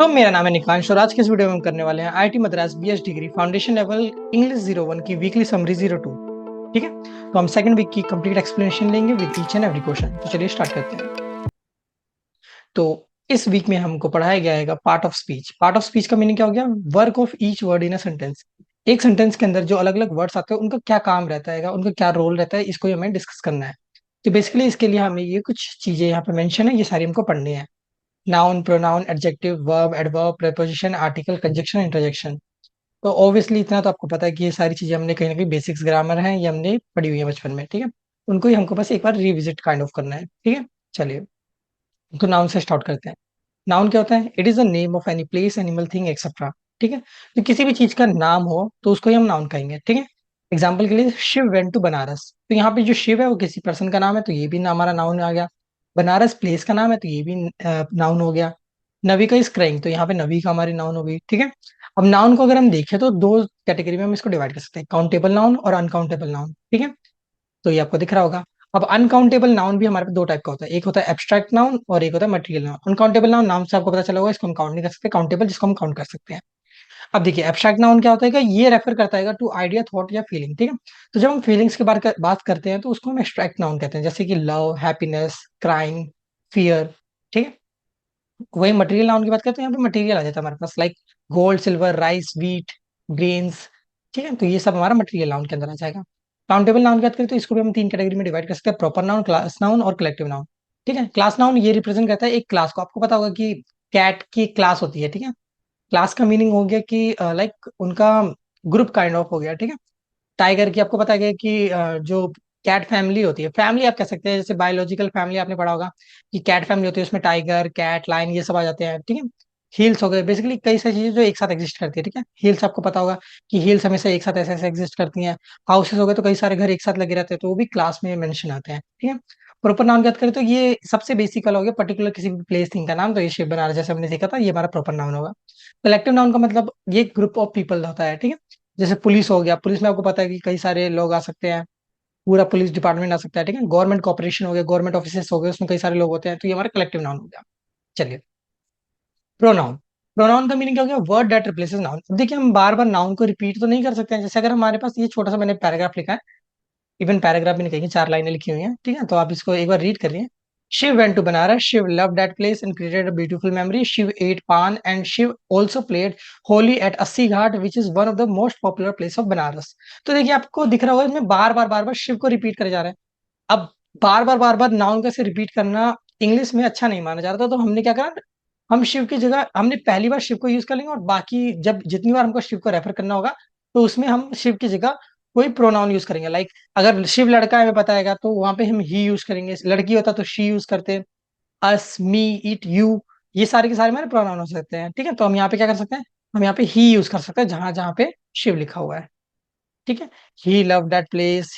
तो मेरा नाम है निकांश और आज के इस वीडियो में हम करने वाले हैं IIT Madras BS degree foundation level English 01 की वीकली समरी 02। ठीक है, तो हम सेकंड वीक की कंप्लीट एक्सप्लेनेशन लेंगे with each and every question. तो चलिए स्टार्ट करते हैं। तो इस वीक में हमको पढ़ाया गया है part of speech. Part of speech का मीनिंग क्या हो गया? Work of each word in a sentence. एक सेंटेंस के अंदर जो अलग अलग वर्ड्स आते हैं उनका क्या काम रहता है, उनका क्या रोल रहता है, इसको ही हमें डिस्कस करना है। तो बेसिकली इसके लिए हमें ये कुछ चीजें यहाँ पे मेंशन है, ये सारी हमको पढ़नी है। Noun, pronoun, adjective, verb, adverb, preposition, article, conjunction, interjection. तो ऑब्वियसली इतना तो आपको पता है कि ये सारी चीजें हमने कहीं ना कहीं बेसिक्स ग्रामर है, ये हमने पढ़ी हुई है बचपन में। ठीक है, उनको ही हमको बस एक बार रिविजिट काइंड ऑफ करना है। ठीक है, चलिए तो नाउन से स्टार्ट करते हैं। नाउन क्या होता है? It is the name of any place, animal, thing, etcetera. ठीक है, तो किसी भी चीज का नाम हो तो उसको ही हम नाउन कहेंगे। ठीक है, एग्जाम्पल के लिए शिव वेंट टू बनारस, तो यहाँ पे जो शिव है वो किसी पर्सन का नाम है, तो ये भी हमारा नाउन आ गया। बनारस प्लेस का नाम है, तो ये भी नाउन हो गया। नवी का इज क्राइंग, तो यहाँ पे नवी का हमारी नाउन हो गई। ठीक है, अब नाउन को अगर हम देखें तो दो कैटेगरी में हम इसको डिवाइड कर सकते हैं, काउंटेबल नाउन और अनकाउंटेबल नाउन। ठीक है, तो ये आपको दिख रहा होगा। अब अनकाउंटेबल नाउन भी हमारे पास दो टाइप का होता है, एक होता है एब्स्ट्रैक्ट नाउन और एक होता है मटेरियल नाउन। अनकाउंटेबल नाउन नाम से आपको पता चला होगा, इसको हम काउंट नहीं कर सकते। काउंटेबल जिसको हम काउंट कर सकते हैं। अब देखिए एब्स्ट्रैक्ट नाउन क्या होता है, ये रेफर करता है टू आइडिया, थॉट या फीलिंग। ठीक है, तो जब हम फीलिंग्स के बारे बात करते हैं तो उसको हम एब्स्ट्रैक्ट नाउन कहते हैं, जैसे कि लव, हैप्पीनेस, क्राइम, फियर। ठीक है, वही मटेरियल नाउन की बात करते हैं, यहाँ पे मटेरियल आ जाता है हमारे पास, like gold, silver, rice, wheat, grains. ठीक है, तो ये सब हमारा मटेरियल नाउन के अंदर आ जाएगा। काउंटेबल नाउन की बात करें तो इसको भी हम तीन कैटेगरी में डिवाइड कर सकते हैं, प्रॉपर नाउन, क्लास नाउन और कलेक्टिव नाउन। ठीक है, क्लास नाउन ये रिप्रेजेंट करता है एक क्लास को। आपको पता होगा कि कैट की क्लास होती है। ठीक है, क्लास का मीनिंग हो गया कि लाइक उनका ग्रुप काइंड ऑफ हो गया। ठीक है, टाइगर की आपको पता है कि जो कैट फैमिली होती है, फैमिली आप कह सकते हैं, जैसे बायोलॉजिकल फैमिली आपने पढ़ा होगा कि कैट फैमिली होती है, उसमें टाइगर, कैट, लायन ये सब आ जाते हैं। ठीक है, हील्स हो गए, बेसिकली कई सारी चीजें जो एक साथ एग्जिस्ट करती है। ठीक है, हील्स आपको पता होगा कि हील्स हमेशा एक साथ ऐसे ऐसे एग्जिस्ट करती हैं। हाउसेस हो गए, तो कई सारे घर एक साथ लगे रहते हैं, तो वो भी क्लास में मेंशन आते हैं। ठीक है, प्रॉपर नाउन की बात करें तो ये सबसे बेसिक वाला हो गया, पर्टिकुलर किसी भी प्लेस थिंग का नाम, तो ये शिव बनारस जैसे हमने देखा था, ये हमारा प्रॉपर नाउन होगा। कलेक्टिव नाउन का मतलब ये ग्रुप ऑफ पीपल होता है। ठीक है, जैसे पुलिस हो गया, पुलिस में आपको पता है कि कई सारे लोग आ सकते हैं, पूरा पुलिस डिपार्टमेंट आ सकता है। ठीक है, गवर्नमेंट कॉर्पोरेशन हो गया, गवर्नमेंट ऑफिसेस हो गए, उसमें कई सारे लोग होते हैं, तो ये हमारा कलेक्टिव नाउन हो गया। चलिए, प्रोनाउन। प्रोनाउन का मीनिंग क्या हो गया? Word that replaces noun. अब देखिए हम बार बार नाउन को रिपीट तो नहीं कर सकते हैं, जैसे अगर हमारे पास ये छोटा सा मैंने पैराग्राफ लिखा है, इवन पैराग्राफ भी नहीं कहेंगे, चार लाइनें लिखी हुई हैं। ठीक है, तो आप इसको एक बार रीड करिए। Shiv went to Banaras, Shiv love that place and created a beautiful memory, Shiv ate paan and Shiv also played Holi at Assi Ghat which is one of the most popular place of Banaras. तो देखिए आपको दिख रहा होगा इसमें बार बार शिव को रिपीट करे जा रहे हैं। अब बार बार नाउन का से रिपीट करना इंग्लिश में अच्छा नहीं माना जा रहा था, तो हमने क्या करा, हम शिव की जगह हमने पहली बार शिव को यूज कर लेंगे, और बाकी जब जितनी बार हमको शिव को रेफर करना होगा तो उसमें हम शिव की जगह कोई प्रोनाउन यूज करेंगे। लाइक अगर शिव लड़का है हमें पता है तो वहां पे हम ही यूज करेंगे, लड़की होता तो शी यूज करते, अस, मी, इट, यू, ये सारे के सारे हमारे प्रोनाउन हो सकते हैं। ठीक है, तो हम यहाँ पे क्या कर सकते हैं, हम यहाँ पे ही यूज कर सकते हैं जहां जहां पे शिव लिखा हुआ है। ठीक है, he love that place,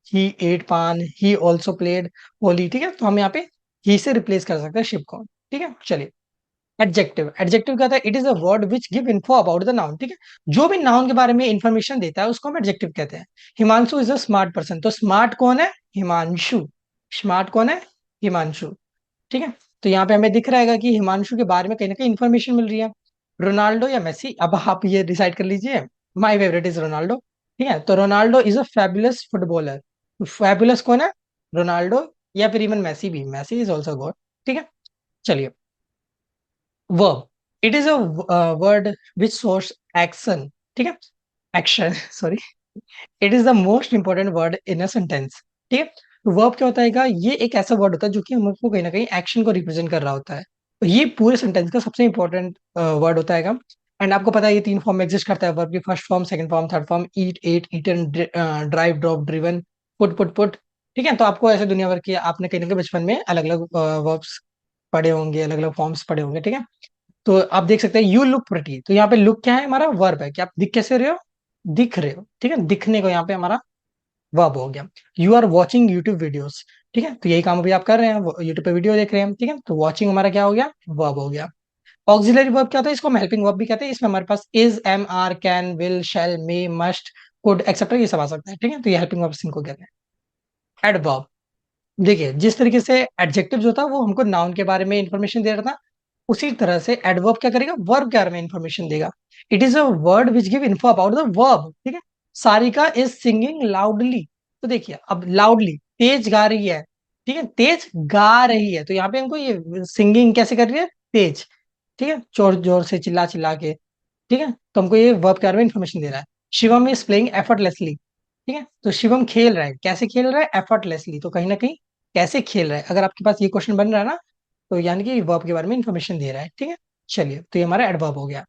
he ate paan, he also played Holi. ठीक है, तो हम यहाँ पे ही से रिप्लेस कर सकते हैं शिव को। ठीक है, चलिए एडजेक्टिव। एडजेक्टिव क्या होता है? It is a word which give info about the noun. ठीक है, जो भी नाउन के बारे में इंफॉर्मेशन देता है उसको हम एडजेक्टिव कहते हैं। Himanshu is a smart person, तो स्मार्ट कौन है? हिमांशु। स्मार्ट कौन है? हिमांशु। ठीक है, तो यहाँ पे हमें दिख रहा है कि हिमांशु के बारे में कहीं ना कहीं इन्फॉर्मेशन मिल रही है। रोनाल्डो या मेसी, अब आप ये डिसाइड कर लीजिए। My favourite is Ronaldo. ठीक है, तो Ronaldo is a fabulous footballer. Fabulous कौन है? रोनाल्डो, या फिर इवन मेसी भी, मेसी इज ऑल्सो गॉड। ठीक है, चलिए verb. It is a word which shows action. ठीक है, action sorry. It is the most important word in a sentence. ठीक है, तो वर्ब क्या होता है? ये एक ऐसा वर्ड होता है जो कि हमको कहीं ना कहीं एक्शन को रिप्रेजेंट कर रहा होता है, तो ये पूरे सेंटेंस का सबसे इंपॉर्टेंट वर्ड होता है। एंड आपको पता है ये तीन फॉर्म में एग्जिस्ट करता है वर्ब की, first form, second form, third form. Eat, ate, eaten, drive, drop, driven, put. ठीक है, तो आपको ऐसे दुनिया भर की आपने कहीं ना कहीं बचपन में अलग अलग वर्ब्स पढ़े होंगे, अलग अलग फॉर्म्स पढ़े होंगे। ठीक है, तो आप देख सकते हैं यू लुक प्रिटी, तो यहाँ पे लुक क्या है? हमारा वर्ब है कि आप दिख कैसे रहे हो? दिख रहे हो। ठीक है, दिखने को यहाँ पे हमारा वर्ब हो गया। You are watching YouTube videos. ठीक है, तो यही काम अभी आप कर रहे हैं, यूट्यूब पे वीडियो देख रहे हैं। ठीक है, तो वॉचिंग हमारा क्या हो गया? वर्ब हो गया। ऑक्सिलरी वर्ब क्या होता है? इसको हम हेल्पिंग वर्ब भी कहते हैं। इसमें हमारे पास is, am, are, can, will, shall, may, must, could, etcetera ये सब आ सकता है। ठीक है, तो ये हेल्पिंग वर्ब इनको कहते हैं। एडवर्ब, देखिए जिस तरीके से एडजेक्टिव जो था वो हमको नाउन के बारे में इंफॉर्मेशन दे रहा था, उसी तरह से एडवर्ब क्या करेगा, वर्ब के बारे में इंफॉर्मेशन देगा। It is a word which give info about the verb, ठीक है। सारिका इज सिंगिंग लाउडली, तो देखिए अब लाउडली तेज गा रही है, ठीक है, तेज गा रही है, तो यहाँ पे हमको ये सिंगिंग कैसे कर रही है, तेज, ठीक है, जोर जोर से चिल्ला चिल्ला के, ठीक है। तो हमको ये वर्ब के बारे में इंफॉर्मेशन दे रहा है। शिवम इज प्लेइंग एफर्टलेसली, ठीक है, तो शिवम खेल रहा है, कैसे खेल रहा है, एफर्टलेसली, तो कहीं ना कहीं कैसे खेल रहा है, अगर आपके पास ये क्वेश्चन बन रहा है ना, तो यानी कि वर्ब के बारे में इंफॉर्मेशन दे रहा है, ठीक है। चलिए, तो ये हमारा एडवर्ब हो गया।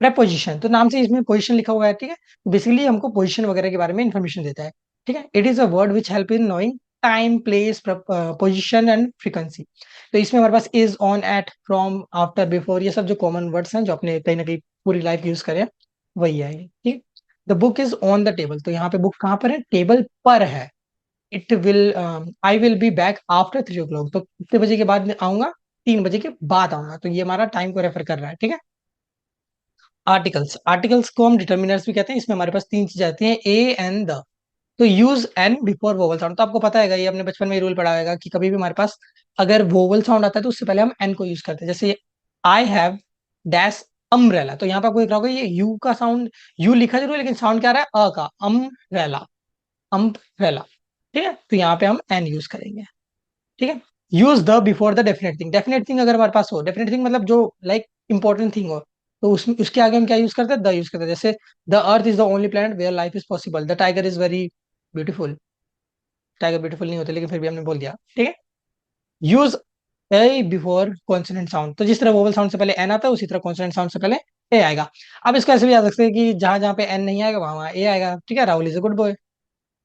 प्रेपोजिशन, तो नाम से इसमें पोजीशन लिखा हुआ है, ठीक है, तो बेसिकली हमको पोजीशन वगैरह के बारे में इंफॉर्मेशन देता है, ठीक है। It is a word which help in knowing time, place, position and frequency. तो इसमें हमारे पास is, on, at, from, after, before, ये सब जो कॉमन वर्ड्स हैं जो अपने कहीं ना कहीं पूरी लाइफ यूज करें, वही है ये, ठीक। The book is on the table, तो यहाँ पे बुक कहाँ पर है, टेबल पर है। It will, I will be back after 3 o'clock, तो कितने बजे के बाद आऊंगा, 3 बजे के बाद आऊंगा, तो ये हमारा टाइम को रेफर कर रहा है, ठीक है। आर्टिकल्स, आर्टिकल्स को हम डिटर्मिनर्स भी कहते हैं। इसमें हमारे पास तीन चीजें आती हैं, ए एंड द। तो use an before vowel sound, तो आपको पता है, ये हमने बचपन में रूल पढ़ा होगा कि कभी भी हमारे पास अगर वोवल साउंड आता है तो उससे पहले हम एन को यूज करते हैं। जैसे आई हैव डैश अम्ब्रेला, तो यहाँ पर आपको दिख रहा होगा ये यू का साउंड, यू लिखा जरूर है लेकिन साउंड क्या आ रहा है, अ का, अम्ब्रेला, अम्ब्रेला, ठीक है, तो यहाँ पे हम एन यूज करेंगे, ठीक है। Use the before the definite thing, definite thing अगर हमारे पास हो, डेफिनेट थिंग मतलब जो लाइक इंपॉर्टेंट थिंग हो, तो उसमें उसके आगे हम क्या यूज करते हैं, द यूज करते हैं। जैसे the earth is the only planet where life is possible, the tiger is very beautiful, tiger beautiful नहीं होते लेकिन फिर भी हमने बोल दिया, ठीक है। यूज ए बिफोर कॉन्सोनेंट साउंड, तो जिस तरह वोवल साउंड से पहले एन आता है उसी तरह कॉन्सोनेंट साउंड से पहले ए आएगा। अब इसको ऐसे भी याद रख सकते हैं कि जहां जहां पे एन नहीं आएगा वहां वहां ए आएगा, ठीक है। Rahul is a good boy,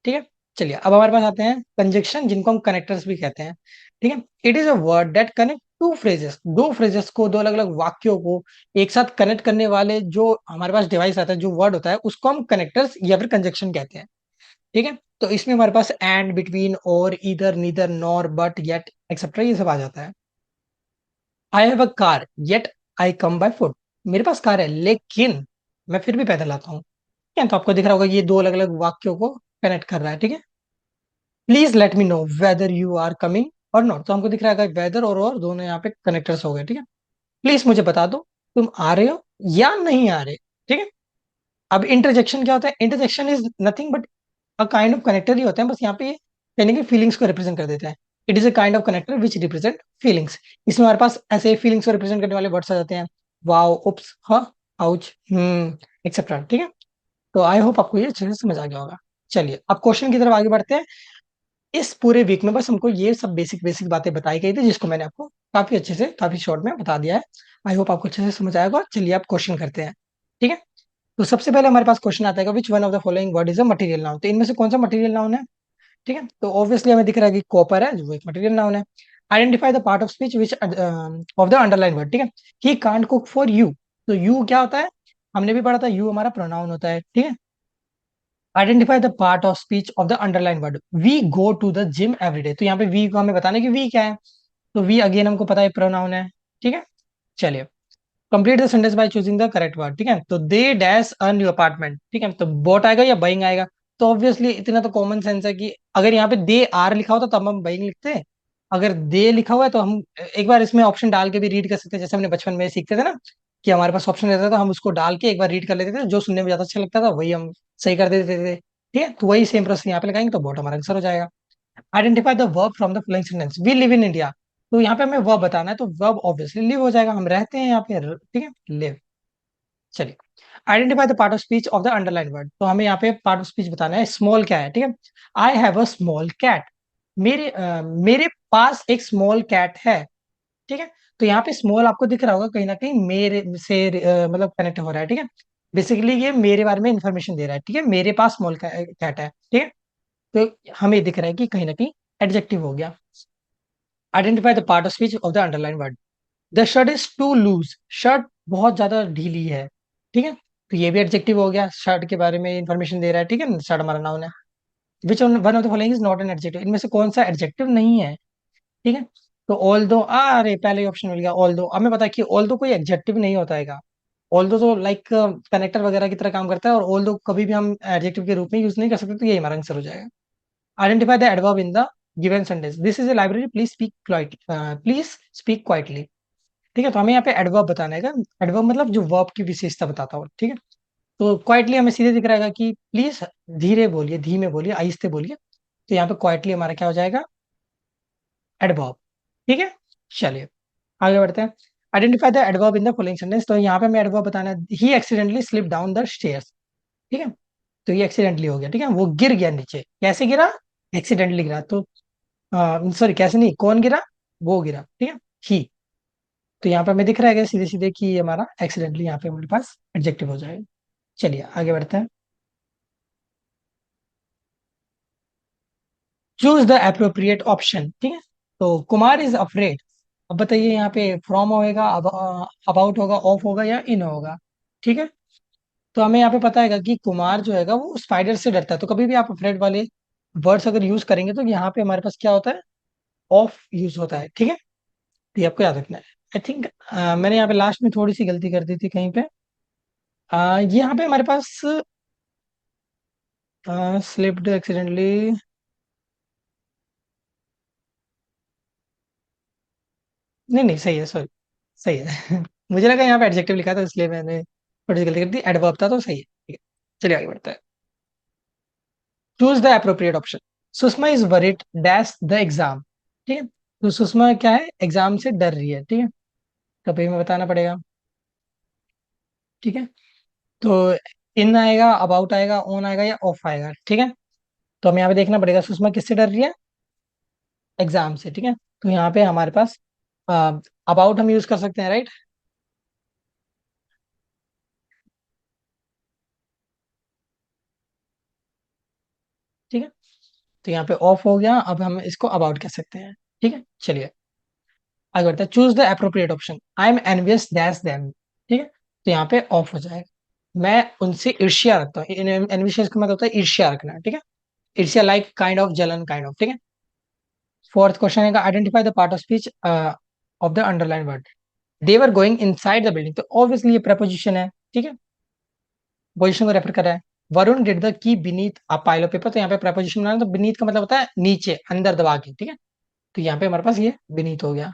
ठीक है। चलिए, अब हमारे पास आते हैं कंजक्शन, जिनको हम कनेक्टर्स भी कहते हैं, ठीक है। It is a word that connect two phrases, दो फ्रेजेस को, दो अलग अलग वाक्यों को एक साथ कनेक्ट करने वाले जो हमारे पास डिवाइस आता है, जो वर्ड होता है, उसको हम कनेक्टर्स या फिर कंजक्शन कहते हैं, ठीक है। तो इसमें हमारे पास एंड, बिटवीन, और, either, neither, nor, but, yet, etcetera, ये सब आ जाता है। I have a car yet I come by foot, मेरे पास कार है लेकिन मैं फिर भी पैदल आता हूँ, ठीक है। तो आपको दिख रहा होगा ये दो अलग अलग वाक्यों को कनेक्ट कर रहा है, ठीक है। Please let me know whether you are coming और नॉट, तो हमको दिख रहा है वेदर और दोनों यहाँ पे कनेक्टर्स हो गए, ठीक है। प्लीज मुझे बता दो तुम आ रहे हो या नहीं आ रहे, ठीक है। अब इंटरजेक्शन क्या होता है, interjection is nothing but a kind of connector ही होता है, बस यहाँ पे यानी कि फीलिंग्स को रिप्रेजेंट कर देता है। It is a kind of connector which represent feelings. इसमें हमारे पास ऐसे फीलिंग्स को रिप्रेजेंट करने वाले वर्ड्स आ जाते हैं, वाओ, उप्स, हाँ, आउच, एक्सेट्रा, ठीक है। तो आई होप आपको ये अच्छे से समझ आ गया होगा। चलिए, अब क्वेश्चन की तरफ आगे बढ़ते हैं। इस पूरे वीक में बस हमको ये सब बेसिक बेसिक बातें बताई गई थी, जिसको मैंने आपको काफी अच्छे से, काफी शॉर्ट में बता दिया है। आई होप आपको अच्छे से समझ आएगा। चलिए, आप क्वेश्चन करते हैं, ठीक है। तो सबसे पहले हमारे पास क्वेश्चन आता है, which one of the following word is a material noun, तो इनमें से कौन सा मटेरियल नाउन है, ठीक है। तो ऑब्वियसली हमें दिख रहा है कि कॉपर है, जो एक मटेरियल नाउन है। Identify the part of speech which of the underline word, ठीक है। He can't cook for you, तो यू क्या होता है, हमने भी पढ़ा था, यू हमारा प्रोनाउन होता है, ठीक है। Identify the part of speech of the underline word, we go to the gym everyday, तो यहाँ पे वी को हमें बताना है कि वी क्या है, तो वी अगेन हमको पता है प्रोनाउन है, ठीक है। चलिए, complete the sentence by choosing the correct word, ठीक है। तो they dash a new apartment, ठीक है, तो बोट आएगा या बाइंग आएगा, तो ऑब्वियसली इतना तो कॉमन सेंस है कि अगर यहाँ पे दे आर लिखा होता तब हम बाइंग लिखते हैं, अगर दे लिखा हुआ है तो हम एक बार इसमें ऑप्शन डाल के भी रीड कर सकते हैं, जैसे हमने बचपन में सीखते थे ना, कि हमारे पास ऑप्शन रहता था, हम उसको डाल के एक बार रीड कर लेते थे, जो सुनने में ज्यादा अच्छा लगता था वही हम सही कर देते थे, ठीक है। तो वही सेम प्रोसेस यहाँ पे लगाएंगे तो बोट हमारा आंसर हो जाएगा। Identify the verb from the following sentence, we live in India, तो यहाँ पे हमें वर्ब बताना है, तो वर्ब ऑब्वियसली लिव हो जाएगा, हम रहते हैं यहाँ पे, ठीक है, लिव। चलिए, identify the part of speech of the underline word, तो हमें यहाँ पे पार्ट ऑफ स्पीच बताना है, स्मॉल क्या है, ठीक है। I have a small cat, मेरे पास एक स्मॉल कैट है, ठीक है। तो यहाँ पे स्मॉल आपको दिख रहा होगा कहीं ना कहीं मेरे से मतलब कनेक्ट हो रहा है, ठीक है। बेसिकली ये मेरे बारे में इंफॉर्मेशन दे रहा है, ठीक है, मेरे पास स्मॉल कैट है, ठीक है। तो हमें दिख रहा है कि कहीं ना कहीं एडजेक्टिव हो गया। Identify the part of speech of the underline word, the shirt is too loose, shirt बहुत ज्यादा ढीली है, ठीक है। तो ये भी एडजेक्टिव हो गया, शर्ट के बारे में इंफॉर्मेशन दे रहा है, ठीक है, शर्ट हमारा नाउन है। Which one of the following is not an adjective, इनमें से कौन सा एडजेक्टिव नहीं है, ठीक है। तो ऑल दो, अरे पहले ऑप्शन मिल गया, ऑल दो, हमें पता है कि ऑल दो कोई एडजेक्टिव नहीं होता है, ऑल दो तो लाइक कनेक्टर वगैरह की तरह काम करता है, और ऑल दो कभी भी हम एडजेक्टिव के रूप में यूज नहीं कर सकते, तो ये हमारा आंसर हो जाएगा। Identify the adverb in the given sentence, this is a library, please speak quietly, ठीक है, तो हमें यहाँ पे एडवर्ब बताना है। एडवर्ब मतलब जो वर्ब की विशेषता बताता हो, ठीक है। तो क्वाइटली हमें सीधे दिख रहा है कि प्लीज धीरे बोलिए, धीमे बोलिए, आहिस्ते बोलिए। तो यहाँ पे क्वाइटली हमारा क्या हो जाएगा, एडवर्ब। ठीक है, चलिए आगे बढ़ते हैं। Identify the adverb in the following sentence. तो यहाँ पे हमें एडवर्ब बताना है। He accidentally slip down the stairs. ठीक है, तो ये एक्सीडेंटली हो गया, ठीक है, वो गिर गया नीचे। कैसे गिरा, एक्सीडेंटली गिरा। तो सॉरी, कैसे नहीं, कौन गिरा, वो गिरा, ठीक है, ही। तो यहाँ पे हमें दिख रहा है सीधे सीधे कि ये हमारा एक्सीडेंटली यहाँ पे हमारे पास एडजेक्टिव हो जाएगा। चलिए आगे बढ़ते हैं। Choose the appropriate option. ठीक है, तो कुमार इज अफ्रेड। अब बताइए यहाँ पे फ्रॉम होगा, अबाउट होगा, ऑफ होगा या इन होगा। ठीक है, तो हमें यहाँ पे पता है कि कुमार जो है वो स्पाइडर से डरता है। तो कभी भी आप अफ्रेड वाले वर्ड्स अगर यूज करेंगे तो यहाँ पे हमारे पास क्या होता है, ऑफ यूज होता है। ठीक है, तो ये आपको याद रखना है। आई थिंक मैंने यहाँ पे लास्ट में थोड़ी सी गलती कर दी थी कहीं पे। यहाँ पे हमारे पास स्लिप्ड एक्सीडेंटली। नहीं नहीं, सही है, सॉरी, सही है। मुझे लगा यहाँ पे एडजेक्टिव लिखा था इसलिए मैंने थोड़ी सी गलती कर दी। एडवर्ब था तो सही है, ठीक है। चलिए आगे बढ़ते हैं। Choose the appropriate option. Sushma is worried dash the exam. ठीक है, तो सुषमा क्या है, एग्जाम से डर रही है। ठीक है, तो अभी हमें बताना पड़ेगा। ठीक है, तो इन आएगा, अबाउट आएगा, ऑन आएगा या ऑफ आएगा। ठीक है, तो हमें यहाँ पे देखना पड़ेगा सुषमा किससे डर रही है, एग्जाम से। ठीक है, तो यहाँ पे हमारे पास अबाउट हम यूज कर सकते हैं, राइट। ठीक है, तो यहाँ पे ऑफ हो गया, अब हम इसको अबाउट कह सकते हैं। ठीक है, चलिए आगे बढ़ते हैं। Choose the appropriate option. I am envious dash them. ठीक है, तो यहाँ पे ऑफ हो जाएगा। मैं उनसे ईर्ष्या रखता हूँ। एनविशियस का मतलब होता है ईर्ष्या रखना। ठीक है, ईर्ष्या लाइक काइंड ऑफ, जलन काइंड ऑफ। ठीक है, फोर्थ क्वेश्चन है identify the part of speech of the underline word. They were going inside the building, तो ऑब्वियसली ये प्रपोजिशन है। ठीक है, पोजिशन को रेफर कर रहा है। Varun did the key beneath a pile of paper, तो यहाँ पे प्रपोजिशन बनाना, तो बीनीथ का मतलब होता है नीचे, अंदर दबा के। ठीक है, तो यहाँ पे हमारे पास ये बीनीथ हो गया।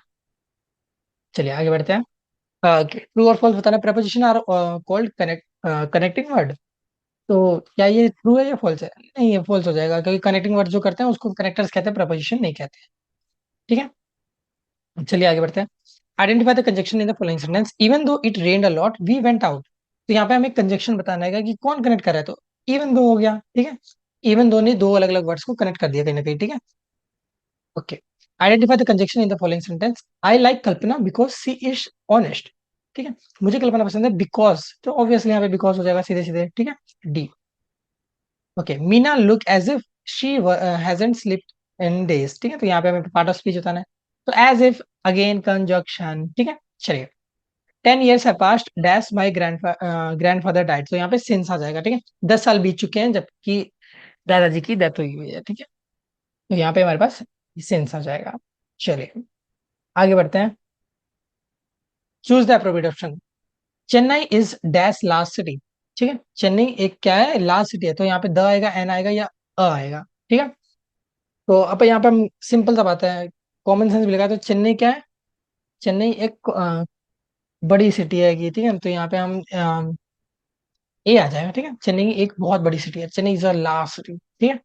चलिए आगे बढ़ते हैं। ट्रू और फॉल्स बताना। Preposition are called connecting word. तो क्या ये ट्रू है या फॉल्स है, नहीं ये फॉल्स हो जाएगा, क्योंकि कनेक्टिंग वर्ड जो करते हैं उसको कनेक्टर्स कहते हैं, प्रपोजिशन नहीं कहते हैं। ठीक है, चलिए आगे बढ़ते हैं। Identify the conjunction in the following sentence. Even though it rained a lot we went out. तो यहाँ पे हमें कंजक्शन बताना है कि कौन कनेक्ट कर रहा है। तो इवन दो हो गया। ठीक है, इवन दो ने दो अलग अलग वर्ड्स को कनेक्ट कर दिया कहीं ना कहीं। ठीक है, okay. Identify the conjunction in the following sentence. I like Kalpana because she is honest. ठीक है, मुझे कल्पना पसंद है बिकॉज, तो ऑब्वियसली यहाँ पे बिकॉज हो जाएगा सीधे सीधे। ठीक है, D. Okay, Meena look as if she hasn't slept in days. ठीक है, तो यहाँ पे हमें पार्ट ऑफ स्पीच बताना है। तो एज इफ, अगेन कंजक्शन। ठीक है, चलिए। 10 years have passed dash my grandfather died, तो यहाँ पे सिंस आ जाएगा। ठीक है, 10 साल बीत चुके हैं जबकि दादाजी की डेथ हुई हुई है। ठीक है, तो यहाँ पे हमारे पास सिंस आ जाएगा। चलिए आगे बढ़ते हैं। Choose the appropriate option. Chennai is dash last city. ठीक है, चेन्नई एक क्या है, लास्ट सिटी है। तो यहाँ पे द आएगा, एन आएगा या अ आएगा। ठीक है, तो अब यहाँ पे हम सिंपल सा बात है, कॉमन सेंस भी लगा। तो चेन्नई क्या है, चेन्नई एक बड़ी सिटी है। ठीक है, तो यहाँ पे हम ए आ जाएगा। ठीक है, चेन्नई एक बहुत बड़ी सिटी है, Chennai is a large city. ठीक है,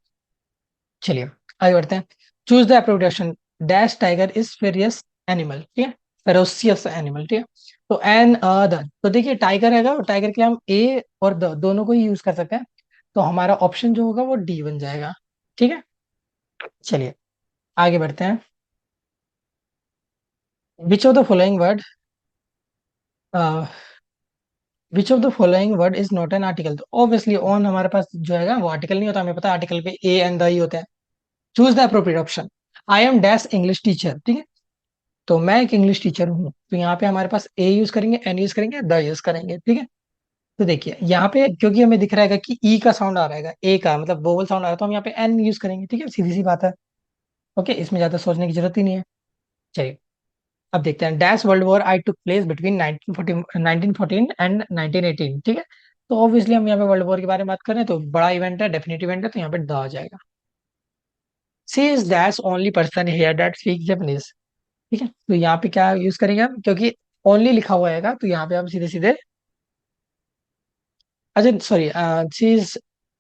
चलिए आगे बढ़ते हैं। Choose the appropriate option. Dash tiger is furious animal. ठीक है, फेरोसियस एनिमल। ठीक है, तो एन द, तो देखिए टाइगर है, टाइगर के लिए हम ए और द दोनों को ही यूज कर सकते हैं। तो हमारा ऑप्शन जो होगा वो डी बन जाएगा। ठीक है, चलिए आगे बढ़ते हैं। Which of the following word, which of the following word is not an article. तो ऑब्वियसली ऑन हमारे पास जो है वो आर्टिकल नहीं होता, हमें पता है आर्टिकल पे ए एंड द ही होता है। Choose the appropriate option. I am dash English teacher. ठीक है, तो मैं एक इंग्लिश टीचर हूँ। तो यहाँ पे हमारे पास ए यूज करेंगे, एन यूज करेंगे, द यूज करेंगे। ठीक है, तो देखिए यहाँ पे क्योंकि हमें दिख रहा है कि ई का साउंड आ रहा है, ए का मतलब वोवल साउंड आ रहा है, तो हम यहाँ पे एन यूज करेंगे। ठीक है, सीधी सी बात है। ओके, इसमें ज्यादा सोचने की जरूरत ही नहीं है। चलिए अब देखते हैं। Dash world war I took place between 1914 and 1918। ठीक है, तो ऑब्वियसली हम यहाँ पे वर्ल्ड वॉर के बारे में बात करें तो बड़ा इवेंट है, डेफिनेट इवेंट है, तो यहाँ पे द आ जाएगा। She is dash only person here that speak Japanese. ठीक है, तो यहाँ पे क्या यूज करेंगे हम, क्योंकि ओनली लिखा हुआ आएगा, तो यहाँ पे हम सीधे सीधे, अच्छा सॉरी, चीज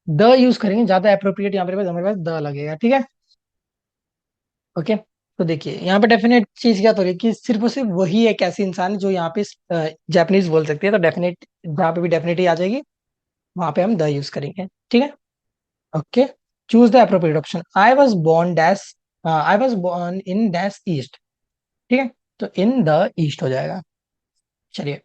द यूज करेंगे, ज्यादा अप्रोप्रिएट यहाँ पे हमारे पास द लगेगा, ठीक है। ओके, तो देखिए यहाँ पे डेफिनेट चीज क्या तो रही है कि सिर्फ और सिर्फ वही एक ऐसी इंसान है जो यहाँ पे जापानीज बोल सकती है, तो डेफिनेट जहाँ पे भी डेफिनेटली आ जाएगी वहां पे हम द यूज करेंगे, ठीक है। Okay, choose the appropriate option. I was born dash, I was born in dash east, ठीक है, तो इन द ईस्ट हो जाएगा। चलिए,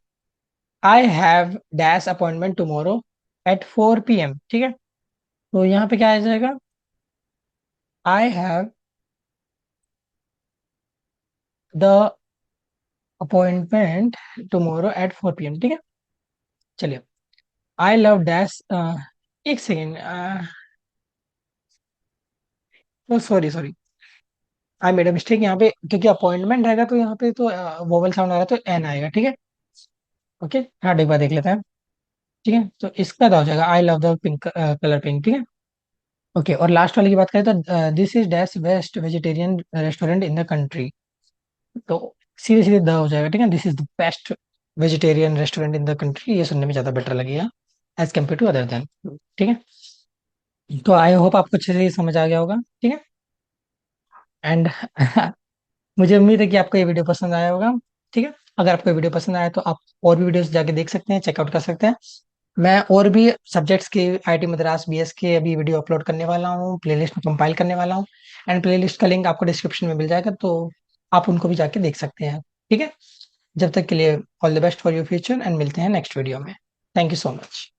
I have dash appointment tomorrow at 4 PM, ठीक है, तो यहाँ पे क्या आ जाएगा, I have the appointment tomorrow at 4 PM, ठीक है। चलिए, आई लव डैश, एक second, sorry sorry, I made a mistake यहाँ पे, क्योंकि अपॉइंटमेंट रहेगा तो यहाँ पे तो वोवल साउंड आ रहा है, तो एन आएगा, ठीक है। ओके, हाँ एक बार देख लेते हैं, ठीक है, तो इसका क्या हो जाएगा, I love the pink colour pink, ठीक है। ओके, और लास्ट वाले की बात करें तो this is dash best vegetarian restaurant in the country, तो सीधे सीधे द हो जाएगा, ठीक है, this is the best vegetarian restaurant in the country, ये सुनने में ज्यादा बेटर लगेगा as compare to other than, ठीक है। तो आई होप आपको अच्छे से समझ आ गया होगा, ठीक है। एंड मुझे उम्मीद है कि आपको ये वीडियो पसंद आया होगा, ठीक है। अगर आपको ये वीडियो पसंद आया तो आप और भी वीडियोस जाके देख सकते हैं, चेकआउट कर सकते हैं। मैं और भी सब्जेक्ट्स के आईटी मद्रास बीएस के अभी वीडियो अपलोड करने वाला हूँ, प्लेलिस्ट में कंपाइल करने वाला हूँ, एंड प्लेलिस्ट का लिंक आपको डिस्क्रिप्शन में मिल जाएगा, तो आप उनको भी जाके देख सकते हैं, ठीक है। जब तक के लिए all the best for your future, and मिलते हैं नेक्स्ट वीडियो में। Thank you so much.